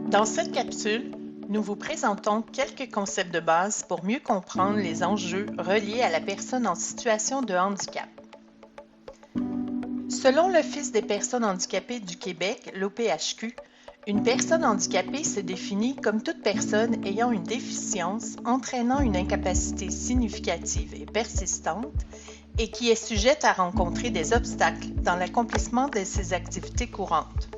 Dans cette capsule, nous vous présentons quelques concepts de base pour mieux comprendre les enjeux reliés à la personne en situation de handicap. Selon l'Office des personnes handicapées du Québec, l'OPHQ, une personne handicapée se définit comme toute personne ayant une déficience entraînant une incapacité significative et persistante et qui est sujette à rencontrer des obstacles dans l'accomplissement de ses activités courantes.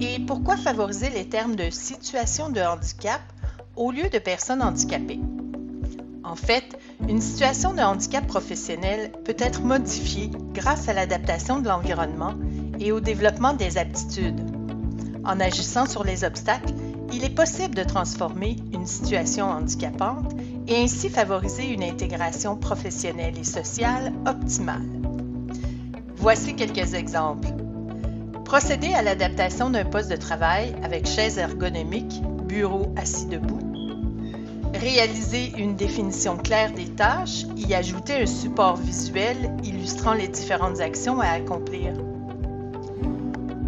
Et pourquoi favoriser les termes de situation de handicap au lieu de personnes handicapées? En fait, une situation de handicap professionnel peut être modifiée grâce à l'adaptation de l'environnement et au développement des aptitudes. En agissant sur les obstacles, il est possible de transformer une situation handicapante et ainsi favoriser une intégration professionnelle et sociale optimale. Voici quelques exemples. Procéder à l'adaptation d'un poste de travail avec chaise ergonomique, bureau assis debout. Réaliser une définition claire des tâches, y ajouter un support visuel illustrant les différentes actions à accomplir.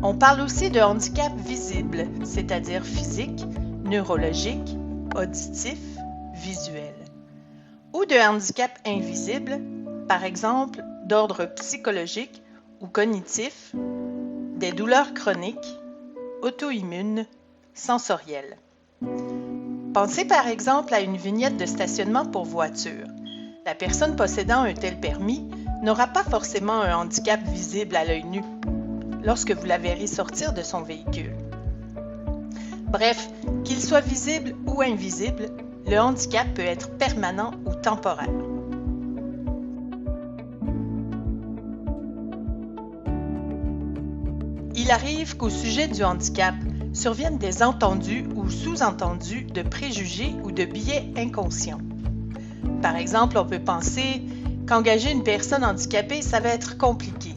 On parle aussi de handicap visible, c'est-à-dire physique, neurologique, auditif, visuel. Ou de handicap invisible, par exemple d'ordre psychologique ou cognitif, des douleurs chroniques, auto-immunes, sensorielles. Pensez par exemple à une vignette de stationnement pour voiture. La personne possédant un tel permis n'aura pas forcément un handicap visible à l'œil nu lorsque vous la verrez sortir de son véhicule. Bref, qu'il soit visible ou invisible, le handicap peut être permanent ou temporaire. Il arrive qu'au sujet du handicap surviennent des entendus ou sous-entendus de préjugés ou de biais inconscients. Par exemple, on peut penser qu'engager une personne handicapée, ça va être compliqué,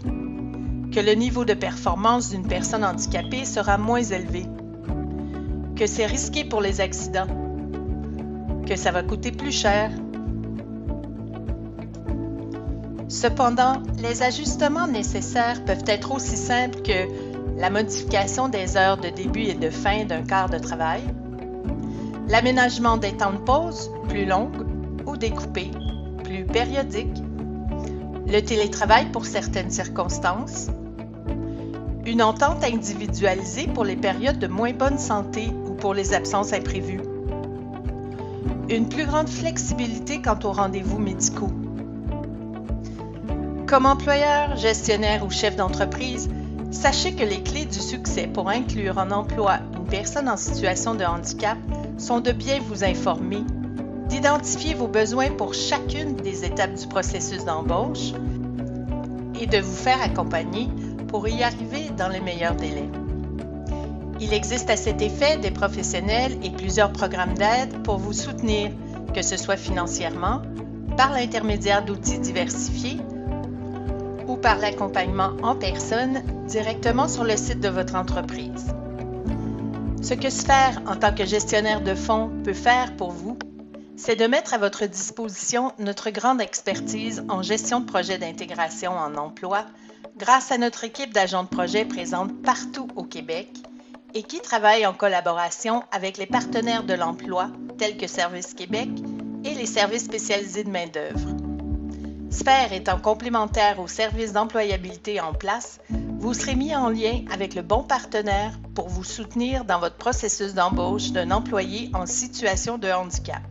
que le niveau de performance d'une personne handicapée sera moins élevé, que c'est risqué pour les accidents, que ça va coûter plus cher. Cependant, les ajustements nécessaires peuvent être aussi simples que la modification des heures de début et de fin d'un quart de travail, l'aménagement des temps de pause plus longs ou découpés, plus périodiques, le télétravail pour certaines circonstances, une entente individualisée pour les périodes de moins bonne santé ou pour les absences imprévues, une plus grande flexibilité quant aux rendez-vous médicaux. Comme employeur, gestionnaire ou chef d'entreprise, sachez que les clés du succès pour inclure en emploi une personne en situation de handicap sont de bien vous informer, d'identifier vos besoins pour chacune des étapes du processus d'embauche et de vous faire accompagner pour y arriver dans les meilleurs délais. Il existe à cet effet des professionnels et plusieurs programmes d'aide pour vous soutenir, que ce soit financièrement, par l'intermédiaire d'outils diversifiés ou par l'accompagnement en personne directement sur le site de votre entreprise. Ce que Sphère, en tant que gestionnaire de fonds, peut faire pour vous, c'est de mettre à votre disposition notre grande expertise en gestion de projets d'intégration en emploi grâce à notre équipe d'agents de projet présente partout au Québec et qui travaille en collaboration avec les partenaires de l'emploi tels que Service Québec et les services spécialisés de main-d'œuvre. Sphère étant complémentaire aux services d'employabilité en place, vous serez mis en lien avec le bon partenaire pour vous soutenir dans votre processus d'embauche d'un employé en situation de handicap.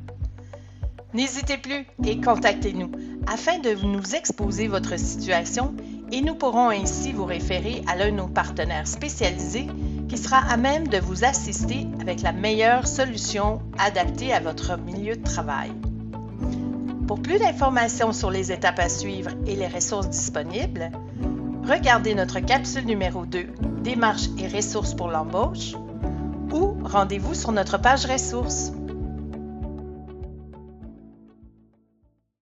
N'hésitez plus et contactez-nous afin de nous exposer votre situation et nous pourrons ainsi vous référer à l'un de nos partenaires spécialisés qui sera à même de vous assister avec la meilleure solution adaptée à votre milieu de travail. Pour plus d'informations sur les étapes à suivre et les ressources disponibles, regardez notre capsule numéro 2, Démarches et ressources pour l'embauche, ou rendez-vous sur notre page ressources.